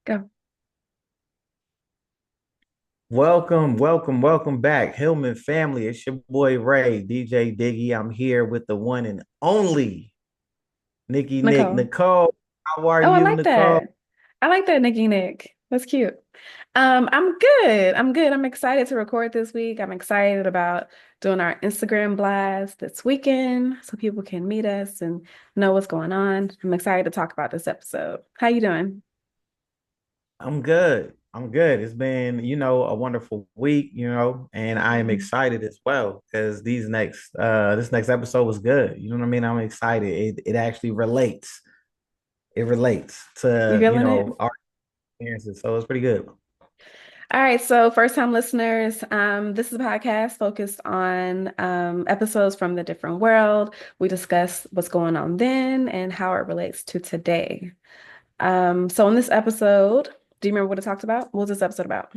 Go. Welcome back, Hillman family. It's your boy Ray, DJ Diggy. I'm here with the one and only Nick Nicole. Nicole. How are Oh, I you, like Nicole? that. I like that, Nikki Nick. That's cute. I'm good. I'm good. I'm excited to record this week. I'm excited about doing our Instagram blast this weekend so people can meet us and know what's going on. I'm excited to talk about this episode. How you doing? I'm good. I'm good. It's been, a wonderful week, and I am Mhm. excited as well because this next episode was good. You know what I mean? I'm excited. It actually relates. It relates You to, feeling it? our experiences. So it's pretty good. All right, so first time listeners, this is a podcast focused on episodes from the different world. We discuss what's going on then and how it relates to today. So in this episode, do you remember what it talked about? What was this episode about?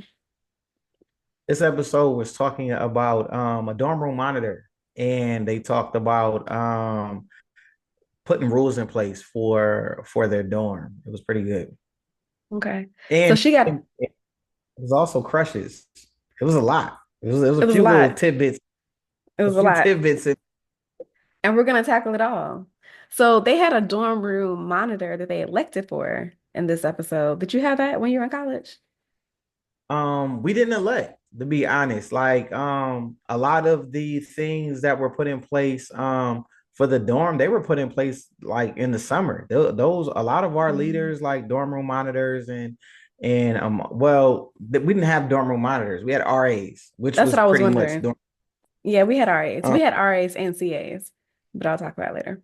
This episode was talking about a dorm room monitor, and they talked about putting rules in place for their dorm. It was pretty good, Okay. So and she got it was also crushes. It was a lot. It was a it was a few little lot. tidbits, It a was a few lot. tidbits. And we're gonna tackle it all. So they had a dorm room monitor that they elected for in this episode. Did you have that when you were in college? We didn't elect, to be honest. Like a lot of the things that were put in place for the dorm, they were put in place like in the summer. Those a lot of our Mm. leaders like dorm room monitors we didn't have dorm room monitors. We had RAs, which That's was what I was pretty much wondering. dorm. Yeah, we had RAs. Um, We had RAs and CAs, but I'll talk about it later.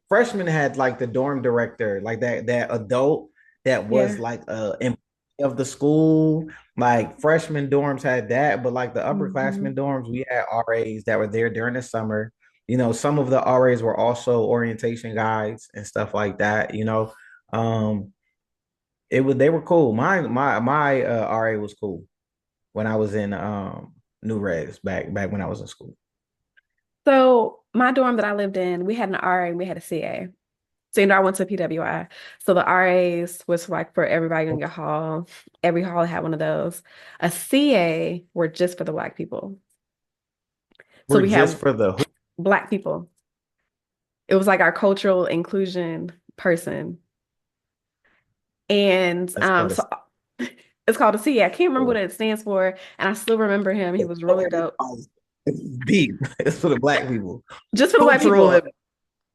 freshmen had like the dorm director, like that adult that was Yeah. like employee of the school. Like freshman dorms had that, but like the Hmm. upperclassmen dorms, we had RAs that were there during the summer. Some of the RAs were also orientation guides and stuff like that. Um, they were cool. My RA was cool when I was in New Res back when I was in school. So my dorm that I lived in, we had an RA and we had a CA. So, I went to PWI. So the RAs was like for everybody in your hall. Every hall had one of those. A CA were just for the Black people. So We're we just had for the Black people. It was like our cultural inclusion person. And That's called a so it's called a CA. I can't remember what it stands for. And I still remember him. He was really dope. It's deep. It's for the black people. Just for the Black Cultural. people.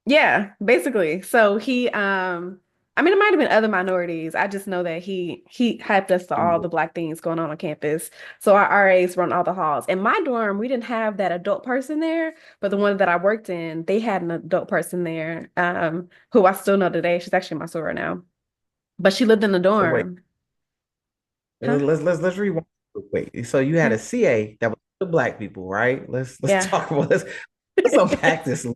Yeah, basically. So I mean it might have been other minorities. I just know that he hyped us to all the Black things going on campus. So our RAs run all the halls. In my dorm, we didn't have that adult person there, but the one that I worked in, they had an adult person there, who I still know today. She's actually my soror now. But she lived in the So wait, dorm. Huh? let's rewind real quick. So you had Yeah. a CA that was the black people, right? Let's Yeah. talk about let's unpack this a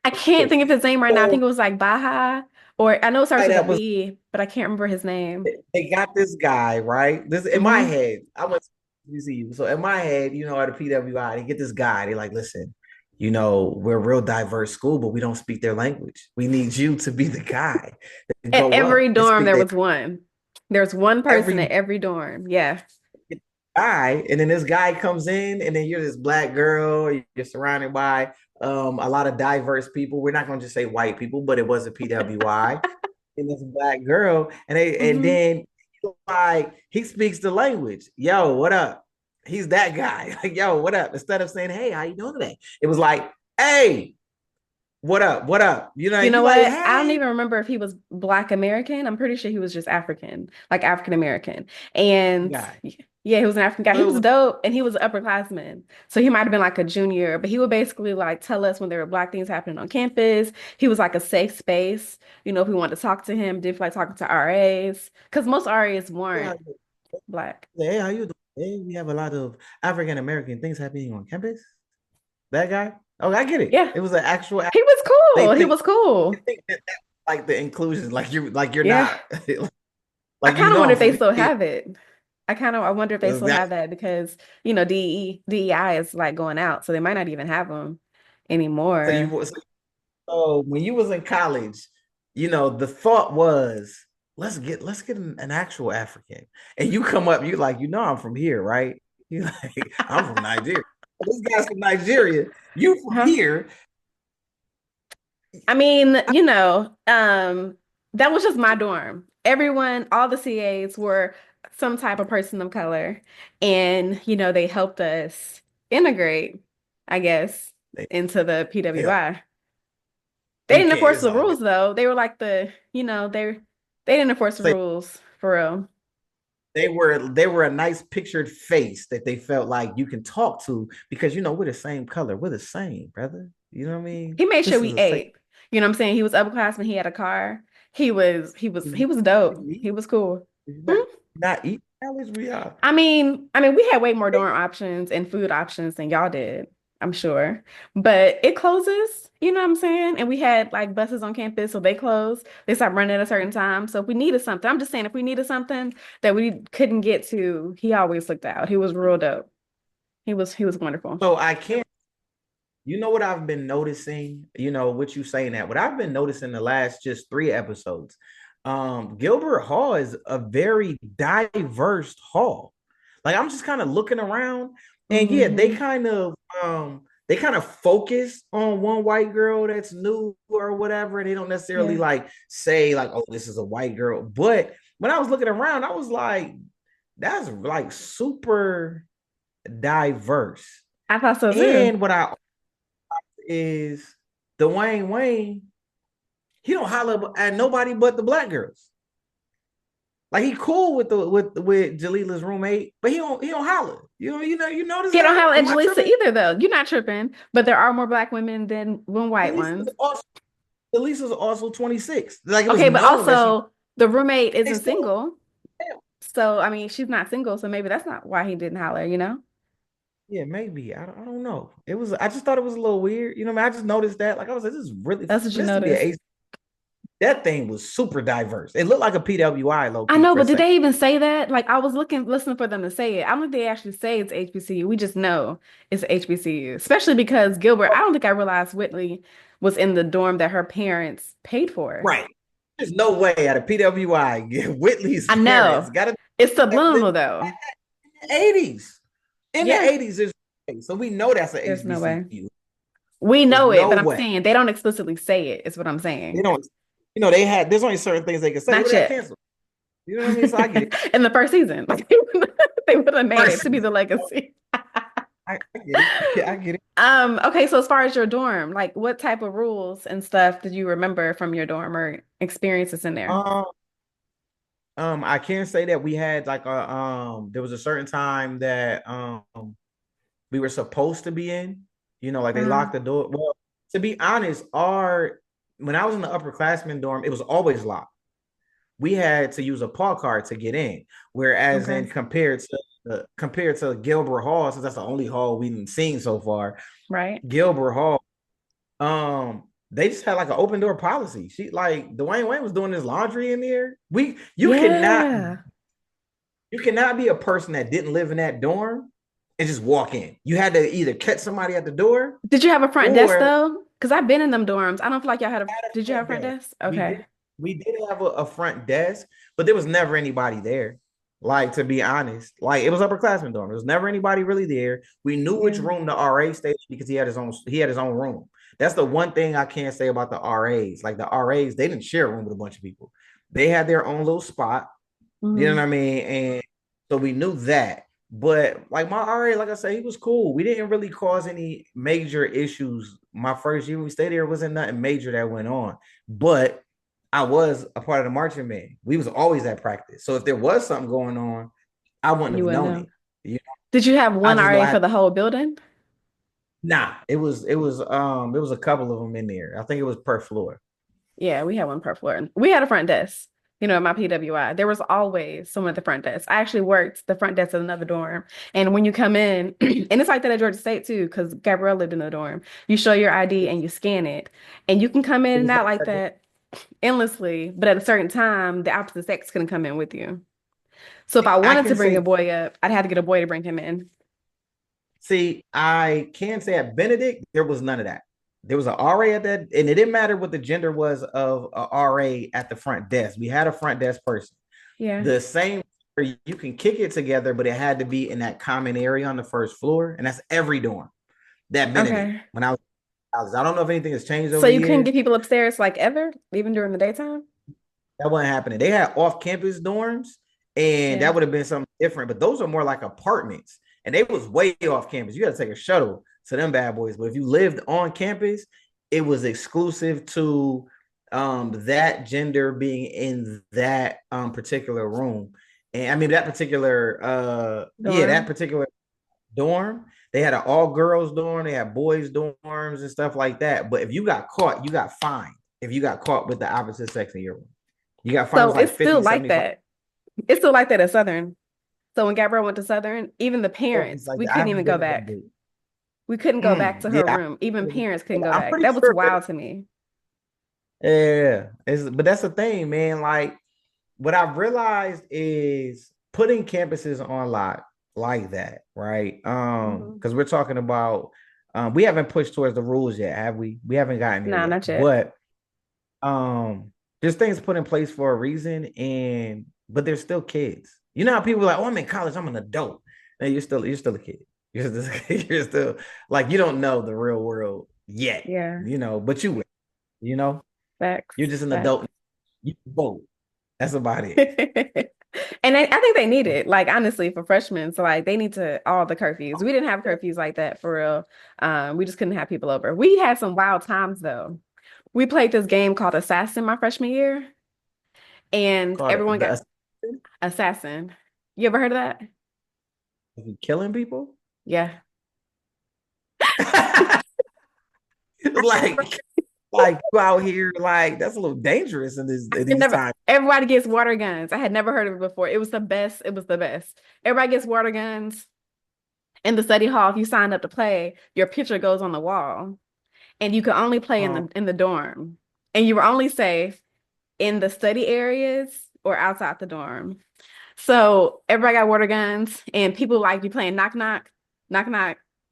I can't little think of bit. hess name right now. I think So it was like Baja, or I know it starts with a that was B, but I can't remember his name. they got this guy, right? This in my Hmm. head, I went to UCU. So in my head, at the PWI, they get this guy. They're like, listen, we're a real diverse school, but we don't speak their language. We need you to be the guy that At go every up and dorm, speak there their was one. There's one person every at every dorm. Yeah. guy, and then this guy comes in, and then you're this black girl, you're surrounded by a lot of diverse people. We're not gonna just say white people, but it was a PWI, and this black girl, and Hmm. then like he speaks the language. Yo, what up? He's that guy. Like, yo, what up? Instead of saying, hey, how you doing today? It was like, hey, what up? What up? You You know like, what? I don't hey, even remember if he was Black American. I'm pretty sure he was just African, like African American. And guy. yeah, he was an African guy. He So it was was dope and he was an upperclassman. So he might have been like a junior, but he would basically like tell us when there were Black things happening on campus. He was like a safe space. If we wanted to talk to him, did like talking to RAs, because most RAs weren't Black. hey, how you doing? Hey, we have a lot of African American things happening on campus. That guy? Oh, I get it. Yeah, It was an actual. he was They cool. He think was cool. that like the inclusion, like you're Yeah. not I like kind of wonder if for they still being have it. I wonder if they still that. have that because, DEI is like going out, so they might not even have them So anymore. you so when you was in college, the thought was let's get an actual African. And you come up, you like, I'm from here, right? You like, I'm from Nigeria. This guy's from Nigeria. You from Huh? here. I mean, that was just my dorm. Everyone, all the CAs were some type of person of color. And, they helped us integrate, I guess, They, into the they, PWI. They you didn't can't, enforce it's the all good. rules though. They were like they didn't enforce the So rules for real. they were a nice pictured face that they felt like you can talk to because we're the same color. We're the same, brother. You know what I mean? He made sure This is we a safe. ate. You know what I'm saying? He was upperclassman, he had a car. He was dope. He was cool. Did you Hmm? not eat salads? We are. I mean, we had way more dorm options and food options than y'all did, I'm sure. But it closes, you know what I'm saying? And we had like buses on campus, so they closed. They stopped running at a certain time. So if we needed something, I'm just saying, if we needed something that we couldn't get to, he always looked out. He was real dope. He was wonderful. So I can't. You know what I've been noticing? What you saying that? What I've been noticing the last just 3 episodes. Gilbert Hall is a very diverse hall. Like I'm just kind of looking around, and yeah, Hmm. they kind of focus on one white girl that's new or whatever, and they don't necessarily Yeah. like say like, oh, this is a white girl. But when I was looking around, I was like, that's like super diverse. I thought so too. And what I is Dwayne Wayne, he don't holler at nobody but the black girls. Like he cool with the with Jalila's roommate, but he don't holler. You notice He don't that? have Am I Angelisa tripping? either though. You're not tripping, but there are more black women than one white Jaleesa's ones. also Jaleesa's also 26. Like it was Okay, but known that she also the roommate they isn't still single. So, I mean, she's not single, so maybe that's not why he didn't holler? yeah, maybe. I don't know. I just thought it was a little weird. You know what I mean? I just noticed that. Like I was like, this is really That's what for you this to be an noticed. ace. That thing was super diverse. It looked like a PWI low I key know, for a but did second. they even say that? Like, I was listening for them to say it. I don't think they actually say it's HBCU. We just know it's HBCU, especially because Gilbert, I don't think I realized Whitley was in the dorm that her parents paid for. Right. There's no way at a PWI I Whitley's parents know. got to It's in subliminal the though. 80s. In the Yeah, 80s, so we know that's an there's no way. HBCU. We There's know it, no but I'm way. saying they don't explicitly say it, is what I'm They saying. don't, there's only certain things they can say. What Not did that yet. cancel? You know what I mean? So I get it. In the first season. Like they would have made it First, to be the legacy. I get it. Yeah, I get it. Okay, so as far as your dorm, like what type of rules and stuff did you remember from your dorm or experiences in there? Um, I can say that we had like there was a certain time that we were supposed to be in. Like they locked Uh, the door. Well, to be honest, our when I was in the upperclassmen dorm, it was always locked. We had to use a paw card to get in. Whereas okay. in compared to Gilbert Hall, since that's the only hall we've seen so far, Right. Gilbert Hall, they just had like an open door policy. She like Dwayne Wayne was doing his laundry in there. Yeah. You cannot be a person that didn't live in that dorm and just walk in. You had to either catch somebody at the door Did you have a front desk or though? Because I've been in them dorms. I don't feel like y'all had a, had a did you have a front front desk. desk? We Okay. did we did have a front desk, but there was never anybody there. Like to be honest, like it was upperclassmen dorm. There was never anybody really there. We knew which Yeah. room the RA stayed because he had his own room. That's the one thing I can't say about the RAs. Like the RAs, they didn't share a room with a bunch of people. They had their own little spot. You know what Mhm. I mean? And so we knew that. But like my RA, like I said, he was cool. We didn't really cause any major issues. My first year we stayed there wasn't nothing major that went on. But I was a part of the marching band. We was always at practice. So if there was something going on, I wouldn't You have wouldn't known know. it. You know, Did you have I one just know RA I for had the whole building? it was a couple of them in there. I think it was per floor. Yeah, we had one per floor. We had a front desk, at my PWI. There was always someone at the front desk. I actually worked the front desk at another dorm. And when you come in, and it's like that at Georgia State too, because Gabrielle lived in the dorm. You show your ID and you scan it, and you can come in It and was out like like that. that endlessly. But at a certain time, the opposite sex couldn't come in with you. So if I I wanted to can bring a say boy up, I'd have to get a boy to bring him in. I can say at Benedict, there was none of that. There was an RA at that, and it didn't matter what the gender was of a RA at the front desk. We had a front desk person. Yeah. The same, you can kick it together, but it had to be in that common area on the first floor, and that's every dorm. That Benedict. Okay. When I was in college, I don't know if anything has changed So over the you couldn't years. get people upstairs like ever, even during the daytime? That wasn't happening. They had off-campus dorms, and Yeah. that would have been something different. But those are more like apartments, and they was way off campus. You got to take a shuttle to them bad boys. But if you lived on campus, it was exclusive to that gender being in that particular room. And I mean that particular that Dorm. particular dorm. They had an all girls dorm, they had boys dorms and stuff like that. But if you got caught, you got fined. If you got caught with the opposite sex in your room, you got fined. It So was it's like still 50, like 75. that. It's still like that at Southern. So when Gabrielle went to Southern, even the It's parents, like we I couldn't even haven't go been to that back. big. We couldn't go back to Yeah, her room. Even parents couldn't go I'm back. pretty That was sure. wild to me. Yeah, but that's the thing, man. Like what I've realized is putting campuses on lock like that, right? Hmm. Because we're talking about we haven't pushed towards the rules yet, have we? We haven't gotten there Nah, yet. not yet. But there's things put in place for a reason, and but they're still kids. You know how people are like, oh, I'm in college, I'm an adult. And you're still a kid. You're still like you don't know the real world yet, Yeah. but you will, you know, you're Facts. just an Facts. adult. You vote. That's about it. And I think they need it, like honestly, for freshmen. So like they need to all the curfews. We didn't have curfews like that for real. We just couldn't have people over. We had some wild times though. We played this game called Assassin my freshman year, and Called everyone got the Assassin. You ever heard of that? killing people. Yeah. like like you out here like that's a little dangerous in I these never, times. everybody gets water guns. I had never heard of it before. It was the best. It was the best. Everybody gets water guns. In the study hall, if you signed up to play, your picture goes on the wall. And you could only play in Um, the dorm. And you were only safe in the study areas or outside the dorm. So everybody got water guns and people like you playing knock knock.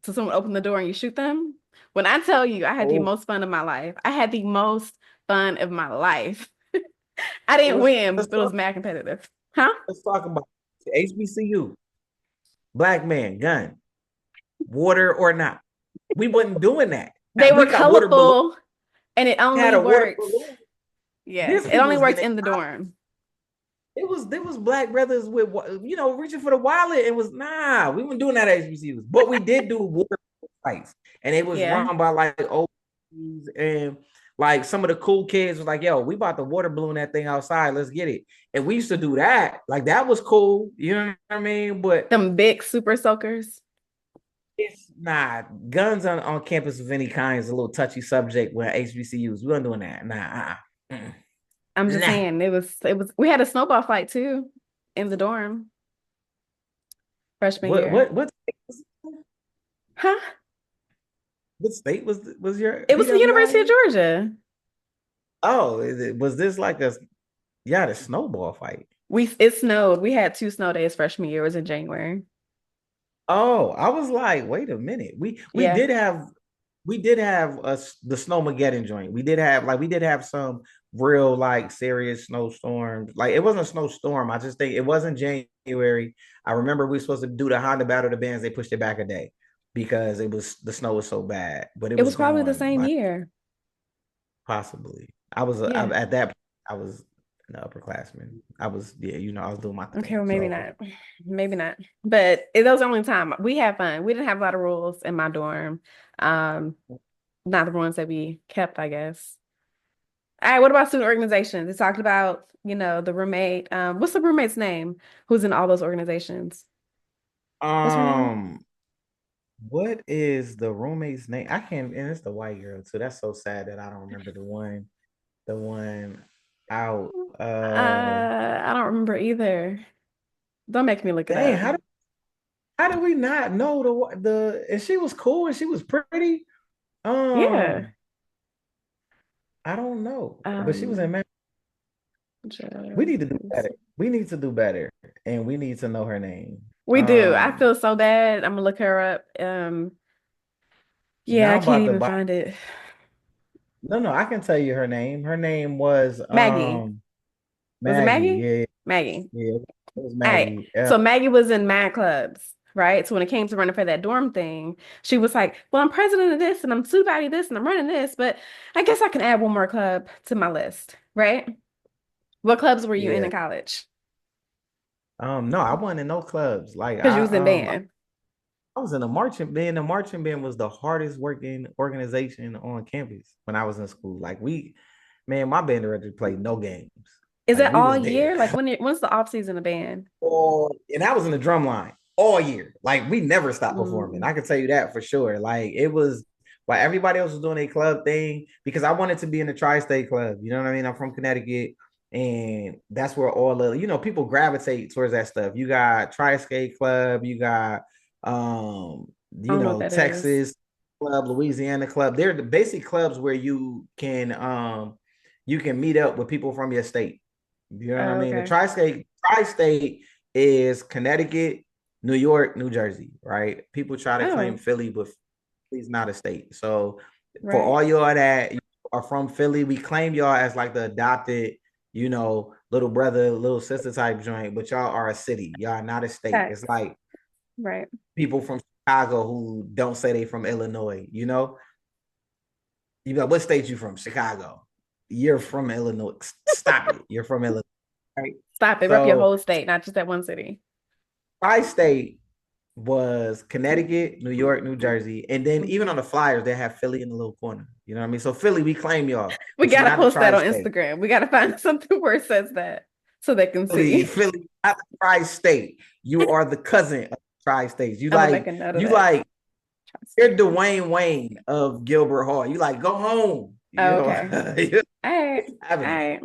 So someone open the door and you shoot them. When I tell you I had the oh, most fun of my life, I had the most fun of my life. I didn't let's win, let's but it was talk mad competitive. Huh? let's talk about HBCU. Black man, gun, water or not. We wasn't doing that. They We were got water balloon. colorful and it Had only a water works. balloon. Yeah, These it people only was works getting in the dorm. there was black brothers with reaching for the wallet and was we weren't doing that at HBCUs, but we did do water fights, and it was Yeah. run by like old and like some of the cool kids was like, yo, we bought the water balloon that thing outside, let's get it. And we used to do that, like that was cool, you know what I mean? But Them big super soakers. it's guns on campus of any kind is a little touchy subject with HBCUs. We weren't doing that. I'm just Nah. saying it was we had a snowball fight too in the dorm freshman What year. what what Huh? what state was your It was the BWI University of in? Georgia. Oh, was this like a snowball fight? It snowed. We had 2 snow days freshman year. It was in January. Oh, I was like, wait a minute. We Yeah. did have the snowmageddon joint. We did have some real like serious snowstorms. Like it wasn't a snowstorm. I just think it wasn't January. I remember we were supposed to do the Honda Battle of the Bands. They pushed it back a day because the snow was so bad. But it It was was probably the going same by year. possibly. Yeah. At that point, I was an upperclassman. I was doing my Okay, thing. well maybe So not. Maybe not. But that was the only time we had fun. We didn't have a lot of rules in my dorm. Um, Not the ones that we kept, I guess. All right, what about student organizations? They talked about, the roommate. What's the roommate's name? Who's in all those organizations? What's her name? um what is the roommate's name? I can't, and it's the white girl too. That's so sad that I don't remember the one out. I don't remember either. Don't make me look it Dang, up. how do we not know and she was cool and she was pretty. Yeah. Um, I don't know, but she was in Um, man. We need to do better. just- We need to do better, and we need to know her name. we do. I feel so bad. I'm gonna look her up. Yeah, Now I I'm can't about to even buy. find it. No, I can tell you her name. Her name was Maggie. Was it Maggie. Maggie? Yeah, Maggie. yeah, it was All right. Maggie. So Maggie was in mad clubs, right? So when it came to running for that dorm thing, she was like, well, I'm president of this and I'm supervisor of this and I'm running this, but I guess I can add one more club to my list, right? What clubs were you Yeah. in college? No, I wasn't in no clubs. Like Because you was in band. I was in a marching band. The marching band was the hardest working organization on campus when I was in school. Man, my band director played no games. Is Like that we all was there. year? Like when's the off season of band? And I was in the drum line all year. Like we never stopped performing. Mm, I can tell you that for sure. Like it was while everybody else was doing a club thing because I wanted to be in the tri-state club. You know what I mean? I'm from Connecticut, and that's where all the people gravitate towards that stuff. You got tri-state club, you got I don't know what that is. Texas club, Louisiana club. They're the basic clubs where you can meet up with people from your state. You know what I Oh, mean? The okay. tri-state is Connecticut, New York, New Jersey, right? People try to claim Oh, Philly, but Philly's not a state. So for right. all y'all that are from Philly, we claim y'all as like the adopted, little brother, little sister type joint, but y'all are a city. Y'all are not a state. It's Facts. like Right. people from Chicago who don't say they from Illinois, you know? You be like, what state you from? Chicago. You're from Illinois. Stop it. You're from Illinois. Right? Stop it. Rep your So whole state, not just that one city. tri-state was Connecticut, New York, New Jersey, and then even Mhm. on the flyers they have Philly in the little corner. You know what I mean? So Philly, we claim y'all, We but you're gotta not the post that on tri-state. Instagram. We gotta find something where it says that so they can Philly, see. Philly, not the tri-state. You are the cousin of tri-states. I'm gonna make a note of You that. like, you're Dwayne Wayne of Gilbert Hall. You like, go home. Oh, okay. All right. All Having it. right.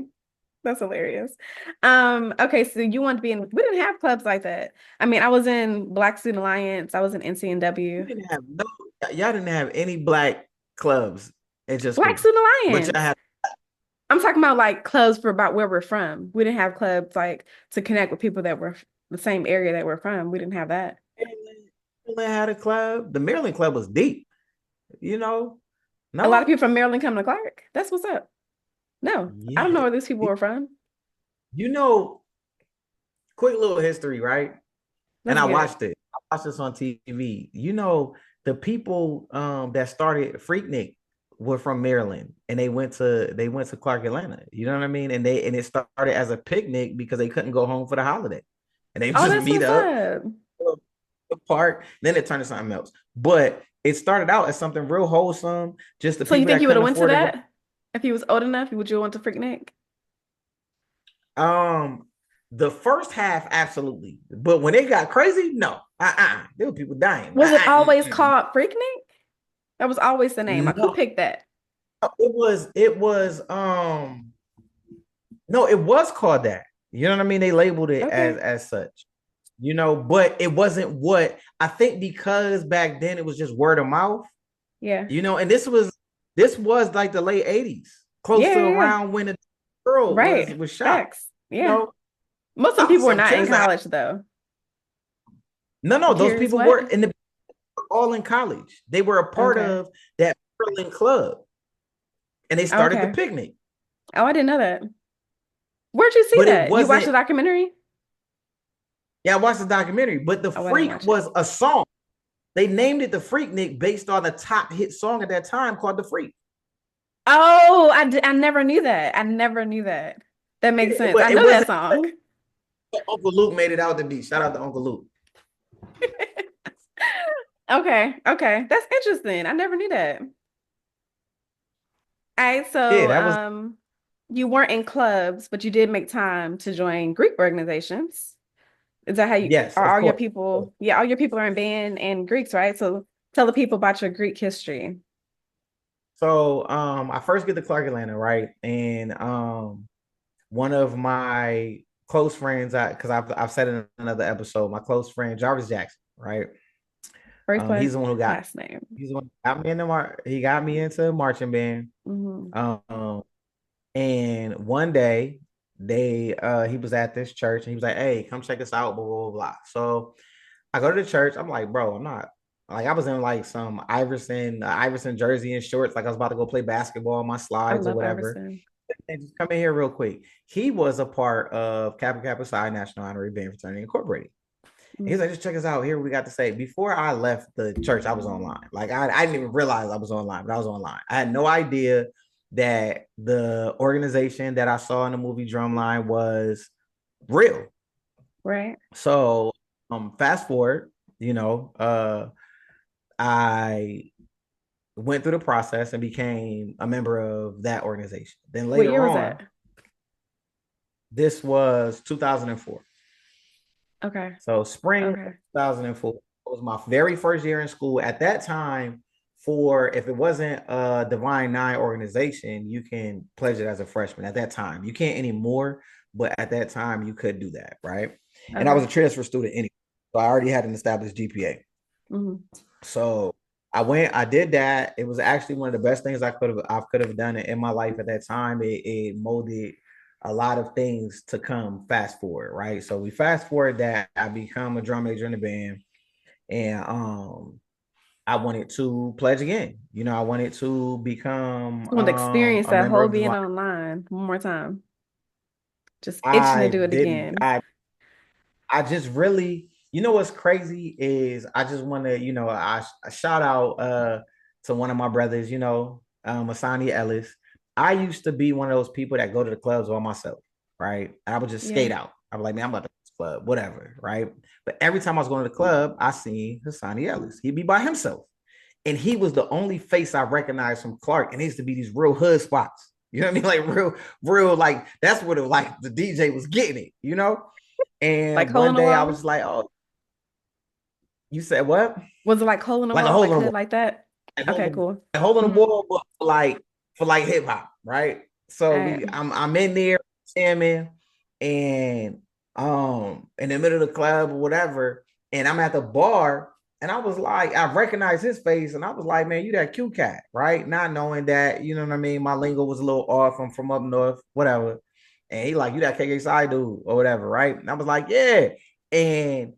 That's hilarious. Okay, so you want to be in, we didn't have clubs like that. I mean, I was in Black Student Alliance, I was in You NCNW. didn't have no, y'all didn't have any black clubs at your Black school, Student but y'all Alliance. had. I'm talking about like clubs for about where we're from. We didn't have clubs like to connect with people that were the same area that we're from. We didn't have that. Maryland had a club. The Maryland club was deep. You know, A lot of no, people from Maryland come to Clark. That's what's up. No, I don't yeah, know where these people are from. you know, quick little history, right? And Let's I get it. watched it. I watched this on TV. The people that started Freaknik were from Maryland, and they went to Clark, Atlanta. You know what I mean? And it started as a picnic because they couldn't go home for the holiday, and they Oh, just that's meet what's up up. the park. Then it turned to something else. But it started out as something real wholesome. Just the So you people think that you would couldn't have went to afford to go. that if he was old enough? Would you want to Freaknik? Um, the first half, absolutely. But when it got crazy, no. There were people dying. Was it always called Freaknik? That was always the name. Like, who No, picked that? it was no, it was called that. You know what I mean? They labeled it Okay. as such. But it wasn't what I think because back then it was just word of mouth, Yeah. and this was like the late 80s, close Yeah, to yeah, yeah. around when the girl was Right. was shot. Facts. You Yeah. know, Most of the people were some not in innocent. college though. No, I'm those curious people what? were all in college. They were a part Okay. of that Berlin club, and they started the Okay. picnic. Oh, I didn't know that. Where'd you see But it that? You watched the wasn't. documentary? Yeah, I watched the documentary, but the Oh, I didn't Freak watch it. was a song. They named it the Freaknik based on a top hit song at that time called The Freak. Oh, I never knew that. I never knew that. That makes Yeah, sense. I but it know that wasn't song. Uncle Luke made it out to be. Shout out to Uncle Luke. Okay. Okay. That's interesting. I never knew that. All right, Yeah, so that was you weren't in clubs, but you did make time to join Greek organizations. Is that how you yes, are of all your course. people? Yeah, all your people are in band and Greeks, right? So tell the people about your Greek history. So I first get to Clark Atlanta, right? And one of my close friends, because I've said in another episode, my close friend Jarvis Jackson, right? First He's place, the one who got last name. he's the one who got me in he got me into marching band. Hmm. Um, and one day he was at this church and he was like, "Hey, come check us out," blah blah blah blah. So I go to the church. I'm like, "Bro, I'm not." Like I was in like some Iverson jersey and shorts, like I was about to go play basketball on my I slides or love whatever. Iverson. And just come in here real quick. He was a part of Kappa Kappa Psi National Honorary Band Fraternity Incorporated. He's Mm. like, just check us out. Here we got to say. Before I left the church, I was online. Like I didn't even realize I was online, but I was online. I had no idea that the organization that I saw in the movie Drumline was real. Right. So fast forward, I went through the process and became a member of that organization. Then What year later was on, that? this was 2004. Okay. So spring of Okay. 2004 was my very first year in school. At that time, for if it wasn't a Divine Nine organization, you can pledge it as a freshman at that time. You can't anymore, but at that time you could do that, right? And I was Okay. a transfer student anyway. So I already had an established GPA. Hmm. So I did that. It was actually one of the best things I could have done in my life at that time. It molded a lot of things to come fast forward, right? So we fast forward that I become a drum major in the band and I wanted to pledge again. I wanted to become I want to experience a that member whole of being Divine. online one more time. Just itching to I do it didn't again. I just really, what's crazy is I just want to, I shout out to one of my brothers, Asani Ellis. I used to be one of those people that go to the clubs all myself, right? I would just skate Yeah. out. I'm like, man, I'm about to this club, whatever, right? But every time I was going to the club, I seen Hassani Ellis. He'd be by himself. And he was the only face I recognized from Clark. And it used to be these real hood spots. You know what I mean? Like real, like that's what it like the DJ was getting it. Like And hole in one the day I was wall? just like, oh, you said what? Was it like hole in the Like a wall, hole like in the hood wall. like that? Like Okay, cool. a hole in the Hmm. wall, but for like hip hop, right? All So right. I'm in there jamming and in the middle of the club or whatever, and I'm at the bar and I was like, I recognized his face and I was like, man, you that Q cat, right? Not knowing that, you know what I mean? My lingo was a little off. I'm from up north, whatever. And he like, you that KKSI dude or whatever, right? And I was like, yeah. And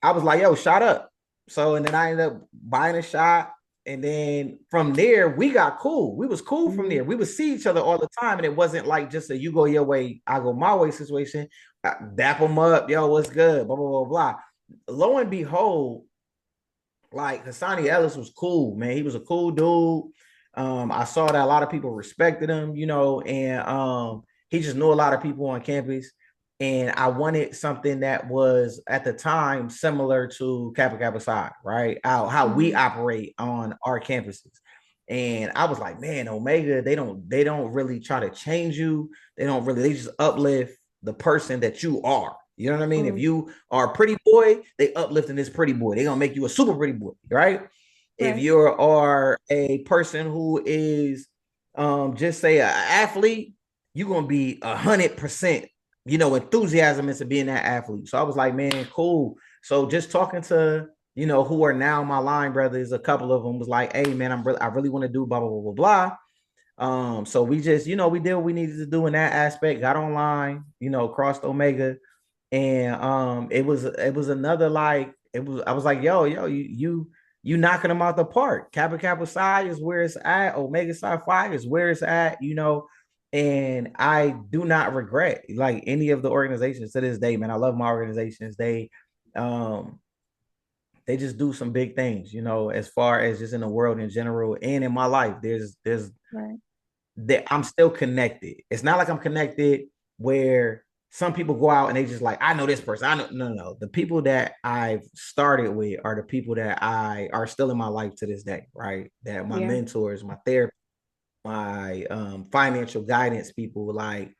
I was like, yo, shot up. So, and then I ended up buying a shot. And then from there, we got cool. We was cool from Hmm. there. We would see each other all the time. And it wasn't like just a you go your way, I go my way situation. Dap them up. Yo, what's good? Blah, blah, blah, blah. Lo and behold, like Hassani Ellis was cool, man. He was a cool dude. I saw that a lot of people respected him, and he just knew a lot of people on campus. And I wanted something that was at the time similar to Kappa Kappa Psi, right? How we Hmm. operate on our campuses. And I was like, man, Omega, they don't really try to change you. They just uplift the person that you are. You know what I mean? If Hmm. you are a pretty boy, they uplifting this pretty boy. They're gonna make you a super pretty boy, right? If Right. you are a person who is just say an athlete, you're gonna be 100%, enthusiasm into being that athlete. So I was like, man, cool. So just talking to who are now my line brothers, a couple of them was like, hey man, I really want to do blah blah blah blah blah. So we just, we did what we needed to do in that aspect, got online, crossed Omega, and it was another like it was I was like, yo, you knocking them out the park. Kappa Kappa Psi is where it's at, Omega Psi Phi is where it's at. And I do not regret like any of the organizations to this day, man. I love my organizations. Um they just do some big things, as far as just in the world in general and in my life. There's Right. that I'm still connected. It's not like I'm connected where some people go out and they just like, I know this person. I know no. The people that I've started with are the people that I are still in my life to this day, right? That my Yeah. mentors, my therapy, my financial guidance people, like,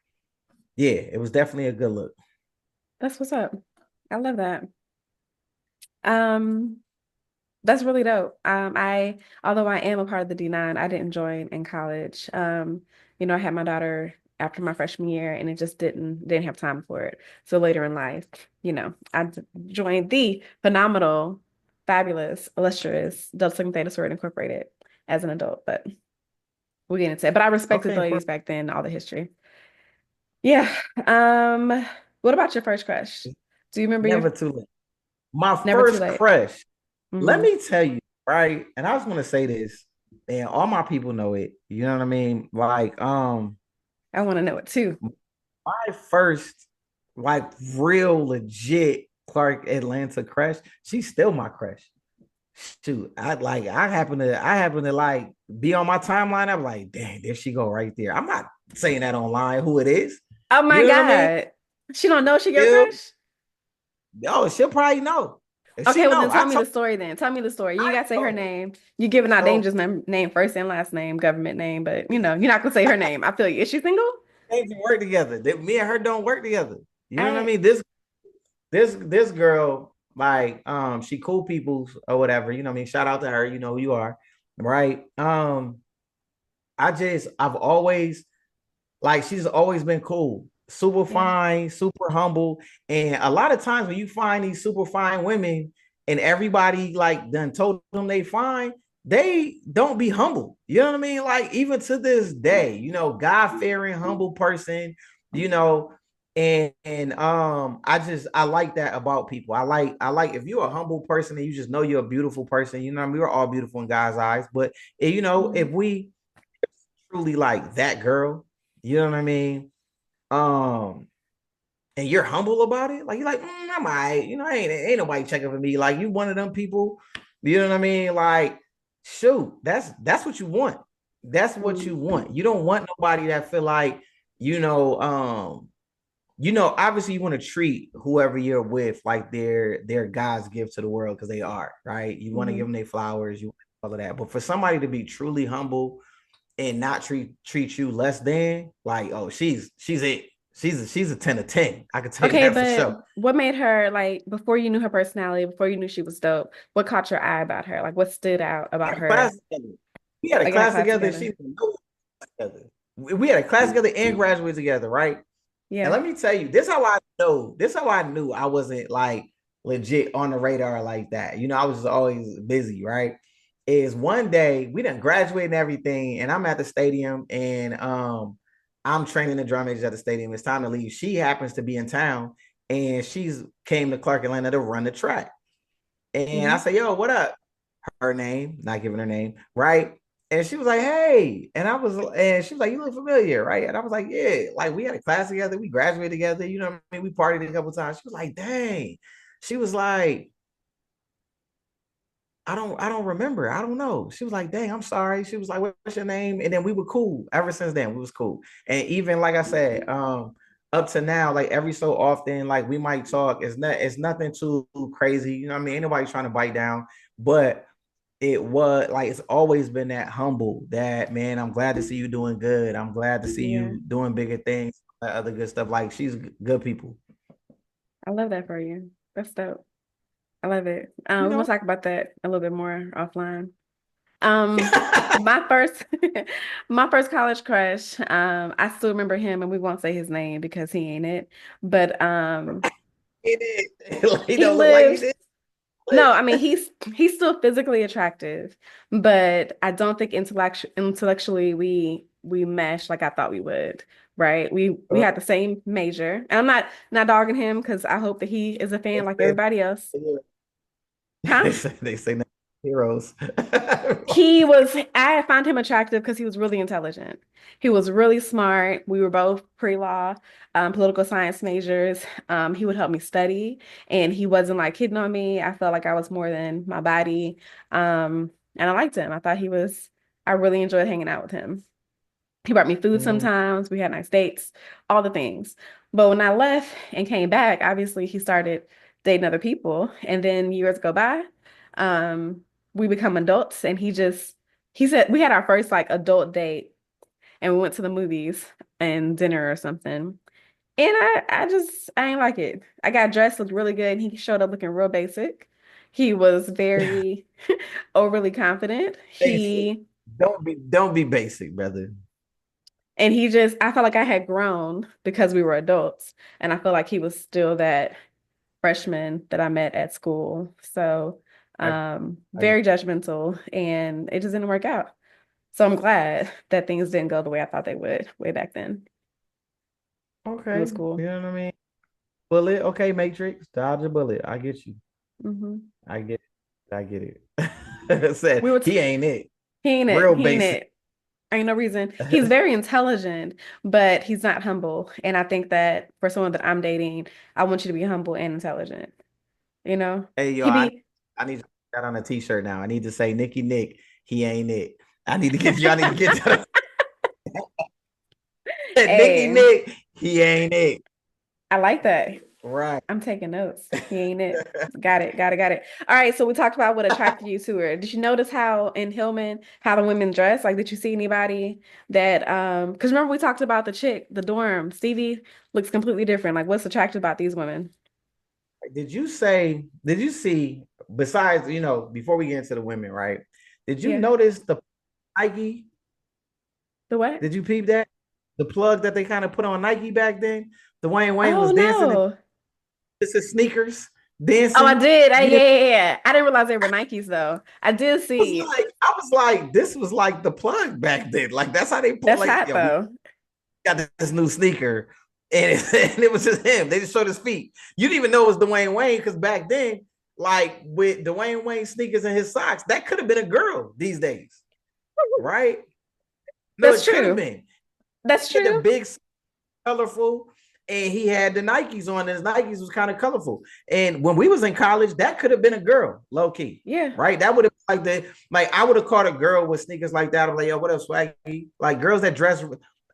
yeah, it was definitely a good look. That's what's up. I love that. Um, that's really dope. Although I am a part of the D9, I didn't join in college. I had my daughter after my freshman year and it just didn't have time for it. So later in life, joined the phenomenal, fabulous, illustrious Delta Sigma Theta Sorority Incorporated as an adult, but we'll get into it. But I respected the Okay, ladies back then, all the history. Yeah. What about your first crush? Do you remember your never too late. My never too first late? crush. let Hmm. me tell you, right? And I was gonna say this, and all my people know it. You know what I mean? Like, I want to know it too. my first, like, real legit Clark Atlanta crush. She's still my crush. Shoot, I happen to like be on my timeline. I'm like, dang, there she go right there. I'm not saying that online who it is. Oh my You know what I mean? God. She don't know she your Still, crush? yo, she'll probably know. If she Okay, well know, then tell I me the told story then. Tell me the story. You ain't I gotta say her told. name. You giving out So dangerous name, first and last name, government name, but you're not gonna say her name. I feel you. Is she single? they can work together. Me and her don't work together. You know what I I mean? This girl, like, she cool peoples or whatever. You know what I mean? Shout out to her. You know who you are, right? I've always like she's always been cool, super yeah. fine, super humble. And a lot of times when you find these super fine women and everybody like done told them they fine, they don't be humble. You know what I mean? Like even to this day, God-fearing, humble person, you know. And I like that about people. I like if you're a humble person and you just know you're a beautiful person, you know what I mean? We're all beautiful in God's eyes. But if Mhm. we truly like that girl, you know what I mean? Um, and you're humble about it, like you're like, I'm all right, ain't nobody checking for me. Like you one of them people, you know what I mean? Like, shoot, that's what you want. That's what you Mhm. want. You don't want nobody that feel like, you know, um, obviously you want to treat whoever you're with like they're God's gift to the world because they are, right? You want to give Mhm. them their flowers, you want all of that. But for somebody to be truly humble and not treat you less than, like, oh, she's it. She's a 10 of 10. I can tell you Okay, that for but sure. what made her like before you knew her personality, before you knew she was dope, what caught your eye about her? Like what stood out We about had a class her? together. We had a I got class class together, and she together. didn't know us together. We had a class together and graduated together, right? And Yeah. let me tell you, this how I know. This how I knew I wasn't like legit on the radar like that. I was just always busy, right? Is one day we didn't graduate and everything, and I'm at the stadium, and I'm training the drum majors at the stadium. It's time to leave. She happens to be in town, and she's came to Clark Atlanta to run the track. And I Hmm. say, "Yo, what up?" Her name, not giving her name, right? And she was like, "Hey," and she was like, "You look familiar, right?" And I was like, "Yeah, like we had a class together, we graduated together, you know what I mean? We partied a couple times." She was like, "Dang," she was like, I don't remember, I don't know." She was like, "Dang, I'm sorry." She was like, "What's your name?" And then we were cool. Ever since then, we was cool. And even like I said, up to now, like every so often, like we might talk. It's nothing too crazy, you know what I mean? Ain't nobody trying to bite down, but it was like it's always been that humble, that man, I'm glad to see you doing good, I'm glad to see Yeah. you doing bigger things, that other good stuff. Like she's good people. I love that for you. That's dope. I love it. you We're gonna know talk about that a little bit more offline. My first my first college crush, I still remember him and we won't say his name because he ain't it. But it is. He he don't look like he lives did. no, I mean he's still physically attractive, but I don't think intellectually we mesh like I thought we would, right? We had the same major. And I'm not dogging him because I hope that he is a fan like everybody else. Huh? They say no heroes. I found him attractive because he was really intelligent. He was really smart. We were both pre-law, political science majors. He would help me study and he wasn't like hitting on me. I felt like I was more than my body. And I liked him. I really enjoyed hanging out with him. He brought me food Mm, sometimes. We had nice dates, all the things. But when I left and came back, obviously he started dating other people. And then years go by, um, we become adults. And he said we had our first like adult date and we went to the movies and dinner or something. And I ain't like it. I got dressed, looked really good, and he showed up looking real basic. He was very overly confident. basic. Don't be basic, brother. I felt like I had grown because we were adults. And I felt like he was still that freshman that I met at school. So, I, I very judgmental and it just didn't work out. So I'm glad that things didn't go the way I thought they would way back then. It okay, was you cool. know what I mean? Bullet, okay, Matrix, dodge a bullet. I get you. Hmm. I get it. I get it. Said We were he ain't it. he ain't it. Real He ain't basic. it. Ain't no reason. He's very intelligent, but he's not humble. And I think that for someone that I'm dating, I want you to be humble and intelligent. You know? Hey yo, He be, I need to put that on a t-shirt now. I need to say Nicky Nick, he ain't it. I need to get y'all need to get that. Nicky hey, Nick, he ain't it. I like that. Right. I'm taking notes. He ain't it. Got it. Got it. Got it. All right. So we talked about what attracted you to her. Did you notice how in Hillman, how the women dress? Like, did you see anybody that because remember we talked about the chick, the dorm, Stevie looks completely different. Like, what's attractive about these women? Did you see, besides, before we get into the women, right? Did you Yeah. notice the Nike? The what? Did you peep that? The plug that they kind of put on Nike back then? Dwayne Wayne Oh was dancing in no. his sneakers, Oh, I dancing. did. You Yeah, didn't yeah, yeah. I didn't realize they were Nikes though. I did see. I was like, this was like the plug back then. Like that's how they put That's like, hot yo, we though. got this new sneaker. And it was just him. They just showed his feet. You didn't even know it was Dwayne Wayne because back then, like with Dwayne Wayne sneakers and his socks, that could have been a girl these days, right? No, That's it could have true. been. That's He had the true. big, colorful, and he had the Nikes on. And his Nikes was kind of colorful. And when we was in college, that could have been a girl, low key, Yeah. right? That would have like I would have caught a girl with sneakers like that. I'm like, yo, what up, swaggy? Like girls that dress.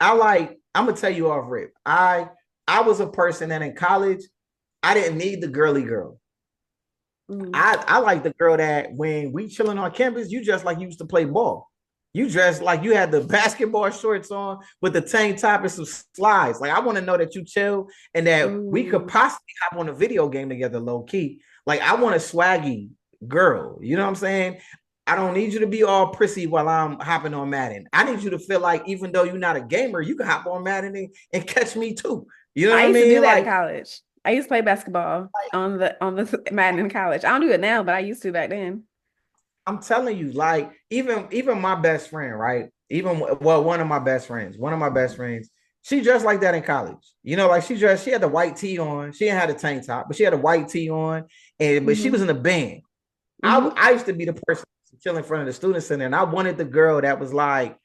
I'm gonna tell you off rip. I was a person that in college, I didn't need the girly girl. Mm. I like the girl that when we chilling on campus, you just like you used to play ball. You dressed like you had the basketball shorts on with the tank top and some slides. Like I want to know that you chill and that we could Ooh. possibly hop on a video game together, low key. Like I want a swaggy girl. You know what I'm saying? I don't need you to be all prissy while I'm hopping on Madden. I need you to feel like even though you're not a gamer, you can hop on Madden and catch me too. You know what I I used to do mean? that in Like college. I used to play basketball on the Madden in college. I don't do it now, but I used to back then. I'm telling you, like even my best friend, right? Even well, one of my best friends, she dressed like that in college. Like she had the white tee on. She didn't have the tank top, but she had a white tee on, and but she was Hmm. in the band. Hmm. I used to be the person chilling in front of the student center, and I wanted the girl that was like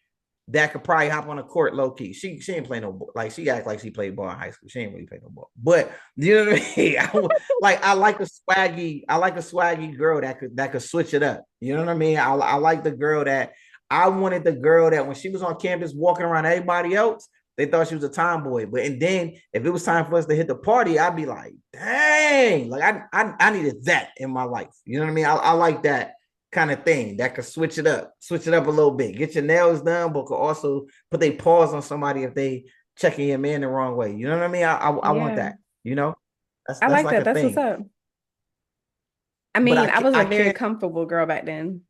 that could probably hop on a court low key. She ain't play no ball. Like she act like she played ball in high school. She ain't really play no ball. But you know what I mean? I like a swaggy girl that could switch it up. You know what I mean? I like the girl that I wanted the girl that when she was on campus walking around everybody else, they thought she was a tomboy. But and then if it was time for us to hit the party, I'd be like, dang, like I needed that in my life. You know what I mean? I like that kind of thing that could switch it up a little bit, get your nails done, but could also put their paws on somebody if they checking your man the wrong way. You know what I mean? I want Yeah. that. You know, that's I that's like like that. a That's what's thing. up. I But mean, I was a I very can't. comfortable girl back then.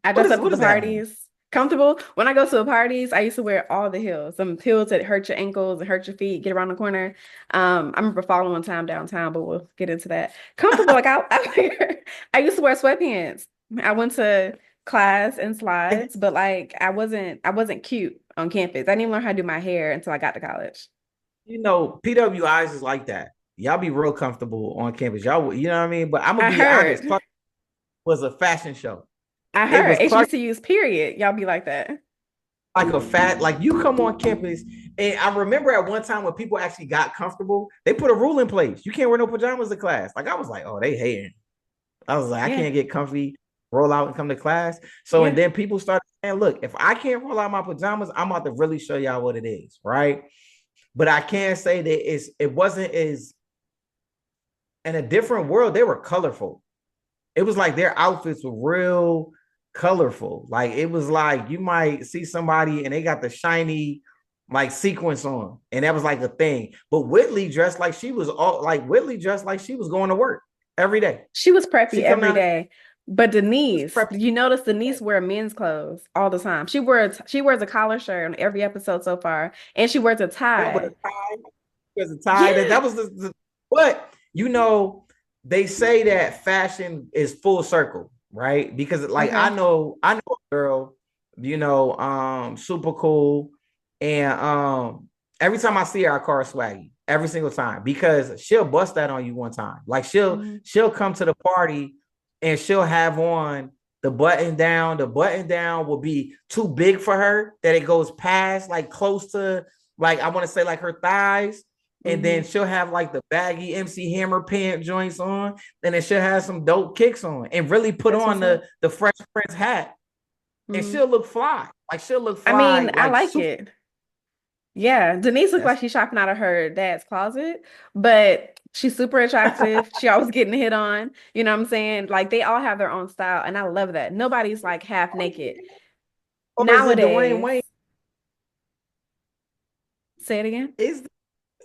I What dressed is up to what the does that mean? parties. Comfortable. When I go to the parties, I used to wear all the heels. Some heels that hurt your ankles and hurt your feet, get around the corner. I remember falling one time downtown, but we'll get into that. Comfortable, like I used to wear sweatpants. I went to class in Like, slides, but like I wasn't cute on campus. I didn't even learn how to do my hair until I got to college. PWIs is like that. Y'all be real comfortable on campus. Y'all, you know what I mean? But I'm gonna I be honest. heard. Clark was a fashion show. I It heard was Clark HBCUs, period. Y'all be like that. like a fat, like you come on campus. And I remember at one time when people actually got comfortable, they put a rule in place. You can't wear no pajamas to class. Like I was like, oh, they hating. I was like, I Yeah. can't get comfy, roll out and come to class. So, and Yeah. then people started saying, look, if I can't roll out my pajamas, I'm about to really show y'all what it is, right? But I can't say that it wasn't as in a different world, they were colorful. It was like their outfits were real colorful. Like it was like you might see somebody and they got the shiny like sequence on, and that was like a thing. But Whitley dressed like she was going to work every day. She was preppy She come every down and day. But was Denise, prepping. did you notice Denise wear men's clothes all the time? She wears a collar shirt on every episode so far, and she wears a Yeah, with a tie. tie. There's a tie. That Yeah. was but they say that fashion is full circle, right? Because like Okay. I know a girl, super cool. And every time I see her, I call her swaggy. Every single time. Because she'll bust that on you one time. Like she'll Mhm. she'll come to the party and she'll have on the button down. The button down will be too big for her that it goes past like close to like I want to say like her thighs. And then Hmm. she'll have like the baggy MC Hammer pant joints on, and then she'll have some dope kicks on, and really put That's on what's up. the Fresh Prince hat, and Hmm. she'll look fly. Like she'll look I mean, fly, I like like super. it. Yeah, Denise looks That's like she's shopping out of her dad's closet, but she's super attractive. She always getting hit on. You know what I'm saying? Like they all have their own style, and I love that. Nobody's like half naked. or is it Dwayne Nowadays, Wayne? say it again. Is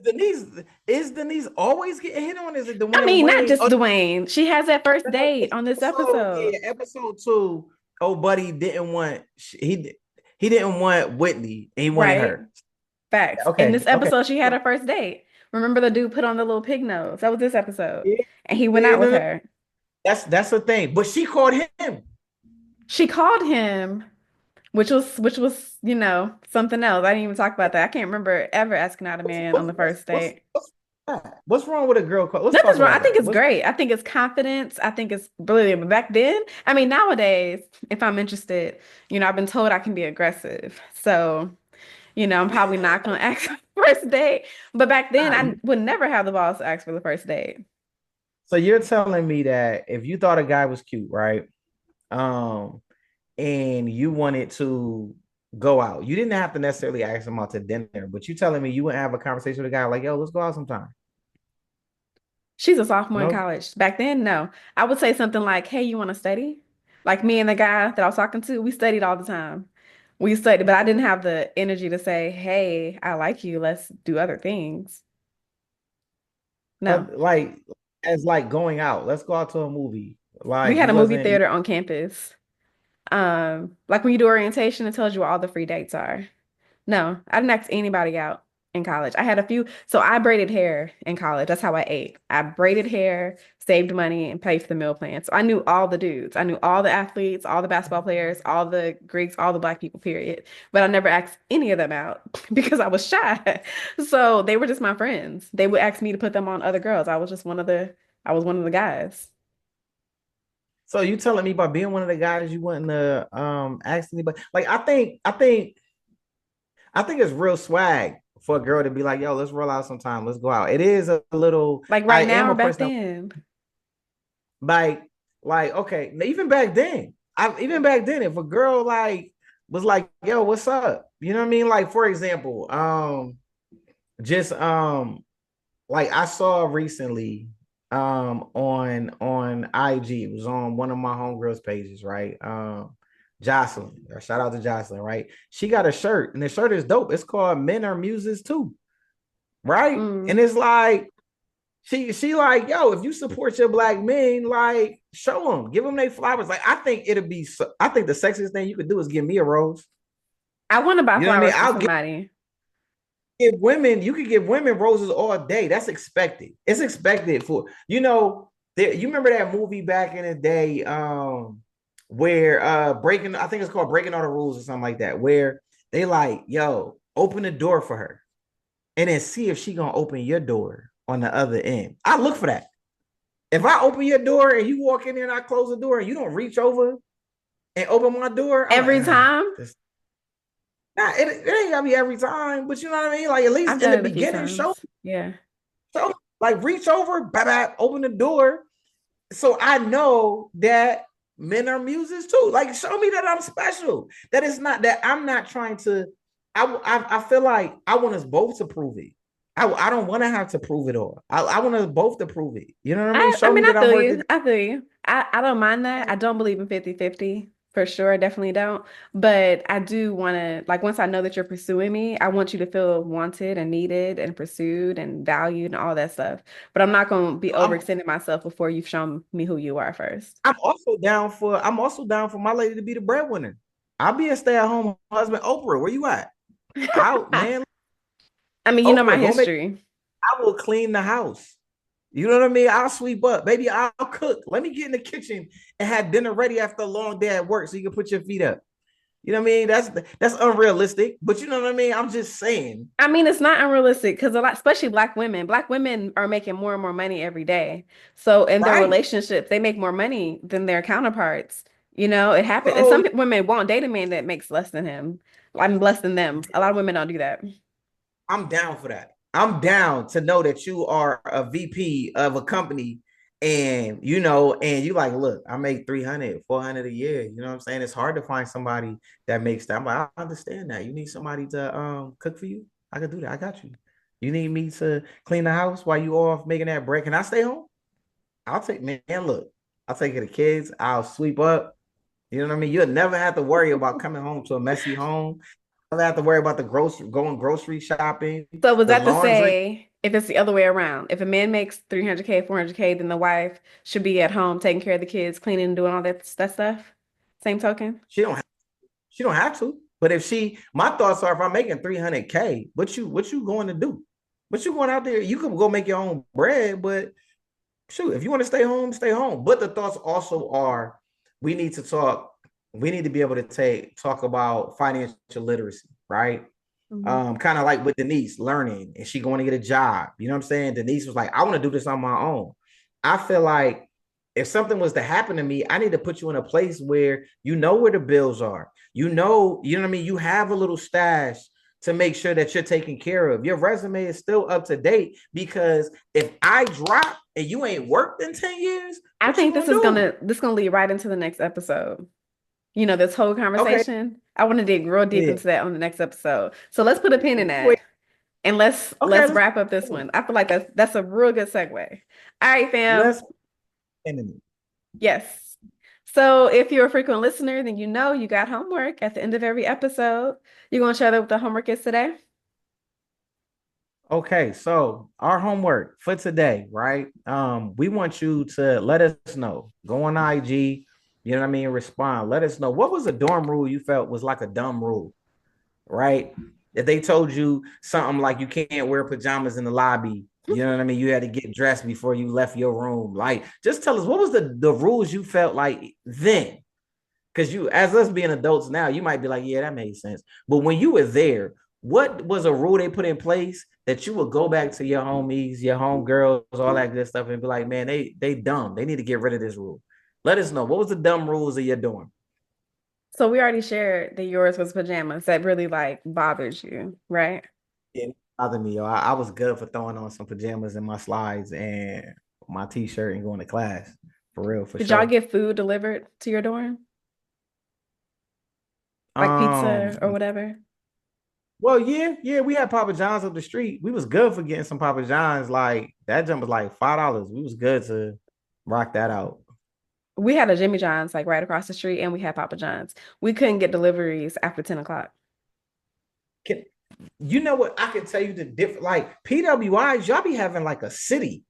Denise is Denise always getting hit on? Is it I Dwayne mean, not Wayne? just Dwayne. She has that first date on this Episode, episode. yeah, episode two. Oh, buddy didn't want he didn't want Whitney. He wanted Right? her. Facts. In Okay, this okay. episode, she had her first date. Remember the dude put on the little pig nose? That was this episode. Yeah, And he went yeah, out no, with no, her. that's the thing. But she called him. She called him, which was, something else. I didn't even talk about that. I can't remember ever asking out a What's man on what's the what's first what's date. what's that? What's wrong with a girl call? Let's talk Nothing's wrong. I about think that. it's What's great. I think it's confidence. I think it's brilliant. But back then, I mean, nowadays, if I'm interested, I've been told I can be aggressive. So, I'm probably not going to ask for the first date. But back then, nah, I would never have the balls to ask for the first date. so you're telling me that if you thought a guy was cute, right? Um, and you wanted to go out, you didn't have to necessarily ask him out to dinner, but you telling me you wouldn't have a conversation with a guy like, yo, let's go out sometime. She's a sophomore in No? college. Back then, no. I would say something like, "Hey, you want to study?" Like me and the guy that I was talking to, we studied all the time. We studied, but I didn't have the energy to say, "Hey, I like you. Let's do other things." No. Like as like going out, let's go out to a movie. We Like had you a movie wasn't you theater on campus. Like when you do orientation, it tells you where all the free dates are. No, I didn't ask anybody out in college. I had a few. So I braided hair in college. That's how I ate. I braided hair, saved money, and paid for the meal plan. So I knew all the dudes. I knew all the athletes, all the basketball players, all the Greeks, all the black people, period. But I never asked any of them out because I was shy. So they were just my friends. They would ask me to put them on other girls. I was one of the guys. so you telling me by being one of the guys you wouldn't ask anybody. Like I think it's real swag for a girl to be like, yo, let's roll out sometime. Let's go out. It is a little, Like I right am now or a back person that then. like, okay, even back then, even back then, if a girl like was like, yo, what's up? You know what I mean? Like, for example, just like I saw recently on IG, it was on one of my homegirls pages, right? Jocelyn, shout out to Jocelyn, right? She got a shirt, and the shirt is dope. It's called Men Are Muses Too, right? And Mm. it's like she like, yo, if you support your black men, like show them, give them their flowers. Like I think it'll be, I think the sexiest thing you could do is give me a rose. I want to buy You know what I mean? flowers for somebody. Give women, you could give women roses all day. That's expected. It's expected for, you remember that movie back in the day, where breaking, I think it's called Breaking All the Rules or something like that, where they like, yo, open the door for her and then see if she gonna open your door on the other end. I look for that. If I open your door and you walk in there and I close the door and you don't reach over and open my door, I'm like, Every time. this. Nah, it ain't gotta be every time, but you know what I mean? Like at I've least in done the it a few beginning, show, times. Yeah. show, like reach over, open the door, so I know that men are muses too. Like show me that I'm special. That it's not that I'm not trying to. I feel like I want us both to prove it. I don't want to have to prove it all. I want us both to prove it. You know what I mean? I Show me mean, I that I'm feel worth it. you. I feel you. I don't mind that. I don't believe in 50-50 for sure. I definitely don't. But I do want to, like, once I know that you're pursuing me, I want you to feel wanted and needed and pursued and valued and all that stuff. But I'm not going to be I'm overextending myself before you've shown me who you are first. I'm also down for my lady to be the breadwinner. I'll be a stay-at-home husband. Oprah, where you at? Out, man. I mean, you know my Oprah, go make. history. I will clean the house. You know what I mean? I'll sweep up. Baby, I'll cook. Let me get in the kitchen and have dinner ready after a long day at work so you can put your feet up. You know what I mean? That's unrealistic. But you know what I mean? I'm just saying. I mean, it's not unrealistic because a lot, especially black women are making more and more money every day. So in their Right. relationships, they make more money than their counterparts. You know, it happens. And So some women won't date a man that makes less than him. I mean, less than them. A lot of women don't do that. I'm down for that. I'm down to know that you are a VP of a company and and you like, look, I make 300, 400 a year. You know what I'm saying? It's hard to find somebody that makes that. I'm like, I understand that. You need somebody to cook for you. I can do that. I got you. You need me to clean the house while you off making that break. Can I stay home? I'll take man, look, I'll take care of the kids. I'll sweep up. You know what I mean? You'll never have to worry about coming home to a messy home. You'll have to worry about the going grocery shopping, So was the that to laundry. say if it's the other way around? If a man makes 300K, 400K, then the wife should be at home taking care of the kids, cleaning and doing all that stuff? Same token? She don't have, she don't have to. But if she, my thoughts are, if I'm making 300K, what you going to do? What you going out there? You could go make your own bread, but shoot, if you want to stay home, stay home. But the thoughts also are, we need to talk. We need to be able to talk about financial literacy, right? Mhm. Kind of like with Denise learning and she going to get a job. You know what I'm saying? Denise was like, I want to do this on my own. I feel like if something was to happen to me, I need to put you in a place where you know where the bills are. You know what I mean? You have a little stash to make sure that you're taken care of. Your resume is still up to date because if I drop and you ain't worked in 10 years, I what you think gonna do? this gonna lead right into the next episode. You know, this whole Okay. conversation. I want to dig real deep Yeah. into that on the next episode. So let's put a pin in Wait. that and Okay, let's wrap up this one. I feel like that's a real good segue. All right, fam. let's end it. Yes. So if you're a frequent listener, then you know you got homework at the end of every episode. You gonna share that what the homework is today? Okay, so our homework for today, right? We want you to let us know. Go on IG, you know what I mean? Respond. Let us know what was a dorm rule you felt was like a dumb rule, right? If they told you something like you can't wear pajamas in the lobby, you know what I mean? You had to get dressed before you left your room. Like, just tell us what was the rules you felt like then? Because you, as us being adults now, you might be like, yeah, that made sense. But when you were there, what was a rule they put in place that you would go back to your homies, your homegirls, all that good stuff, and be like, man, they dumb. They need to get rid of this rule. Let us know. What was the dumb rules of your dorm? So we already shared that yours was pajamas that really like bothers you, right? It bothered me, yo. I was good for throwing on some pajamas and my slides and my t-shirt and going to class. For real, for Did y'all sure. get food delivered to your dorm? Like Um, pizza or whatever? Well, yeah, we had Papa John's up the street. We was good for getting some Papa John's. Like that jump was like $5. We was good to rock that out. We had a Jimmy John's like right across the street and we had Papa John's. We couldn't get deliveries after 10 o'clock. Can, you know what? I can tell you the different. Like PWIs, y'all be having like a city.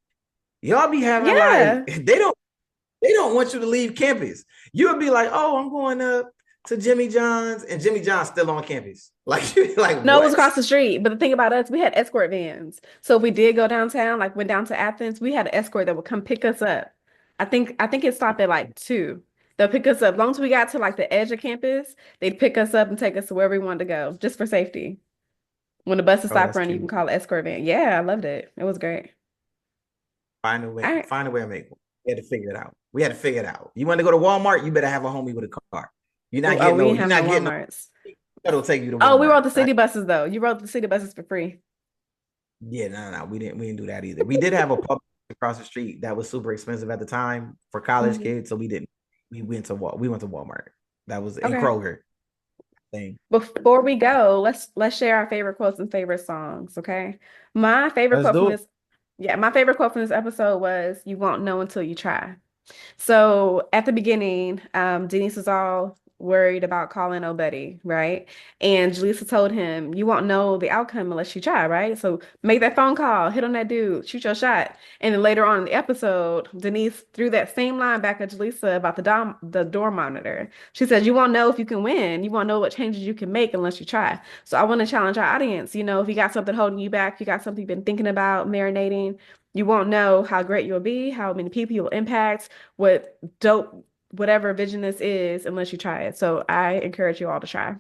Y'all be having like Yeah. they don't want you to leave campus. You'll be like, oh, I'm going up to Jimmy John's, and Jimmy John's still on campus. Like you be like, No, it was what? across the street. But the thing about us, we had escort vans. So if we did go downtown, like went down to Athens, we had an escort that would come pick us up. I think it stopped at like 2. They'll pick us up. As long as we got to like the edge of campus, they'd pick us up and take us to wherever we wanted to go, just for safety. When the buses Oh, stop that's running, you can cute. call an escort van. Yeah, I loved it. It was great. Find a All way, right. find a way to make it. We had to figure it out. We had to figure it out. You want to go to Walmart, you better have a homie with a car. You're not Oh, getting we no, didn't you're have no not getting no Walmarts. that'll take you to Oh, we Walmart. rode the city buses though. You rode the city buses for free. Yeah, no, we didn't do that either. We did have a pub across the street that was super expensive at the time for college Mhm. kids, so we didn't. We went to Walmart. That was in Okay. Kroger thing. Before we go, let's share our favorite quotes and favorite songs, okay? My favorite Let's quote from do it. this, yeah, my favorite quote from this episode was, "You won't know until you try." So at the beginning, Denise was all worried about calling Obedi, right? And Jaleesa told him, "You won't know the outcome unless you try, right? So make that phone call, hit on that dude, shoot your shot." And then later on in the episode, Denise threw that same line back at Jaleesa about the door monitor. She said, "You won't know if you can win. You won't know what changes you can make unless you try." So I want to challenge our audience. You know, if you got something holding you back, you got something you've been thinking about, marinating, you won't know how great you'll be, how many people you'll impact, what dope whatever vision this is unless you try it. So I encourage you all to try.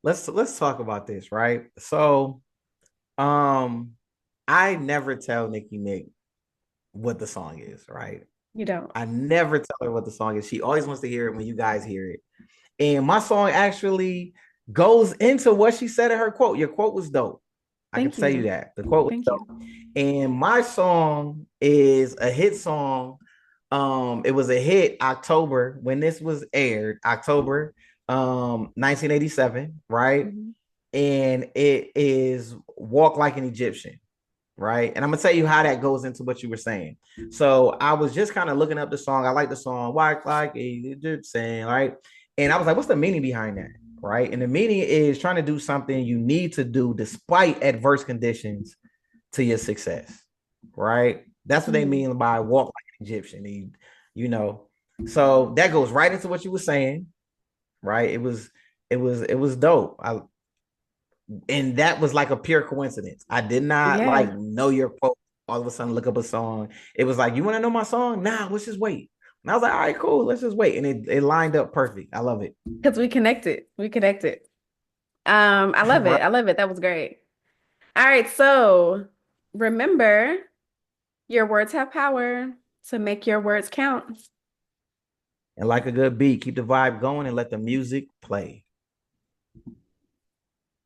Let's talk about this, right? So, um, I never tell Nikki Nick what the song is, right? You don't. I never tell her what the song is. She always wants to hear it when you guys hear it. And my song actually goes into what she said in her quote. Your quote was dope. I can Thank tell you you. that. The quote was Thank you. dope. And my song is a hit song. It was a hit October when this was aired, October 1987, right? Mhm. And it is Walk Like an Egyptian, right? And I'm gonna tell you how that goes into what you were saying. So I was just kind of looking up the song. I like the song Walk Like a Egyptian, right? And I was like, what's the meaning behind that? Right. And the meaning is trying to do something you need to do despite adverse conditions to your success. Right. That's what they Mhm. mean by walk like an Egyptian. You know, so that goes right into what you were saying. Right. It was dope. And that was like a pure coincidence. I did not like Yeah. know your quote. All of a sudden, look up a song. It was like, you want to know my song? Nah, let's just wait. And I was like, all right, cool, let's just wait. And it lined up perfect. I love it. Because we connected. We connected. I love Right. it. I love it. That was great. All right, so remember, your words have power, so make your words count. And like a good beat, keep the vibe going and let the music play.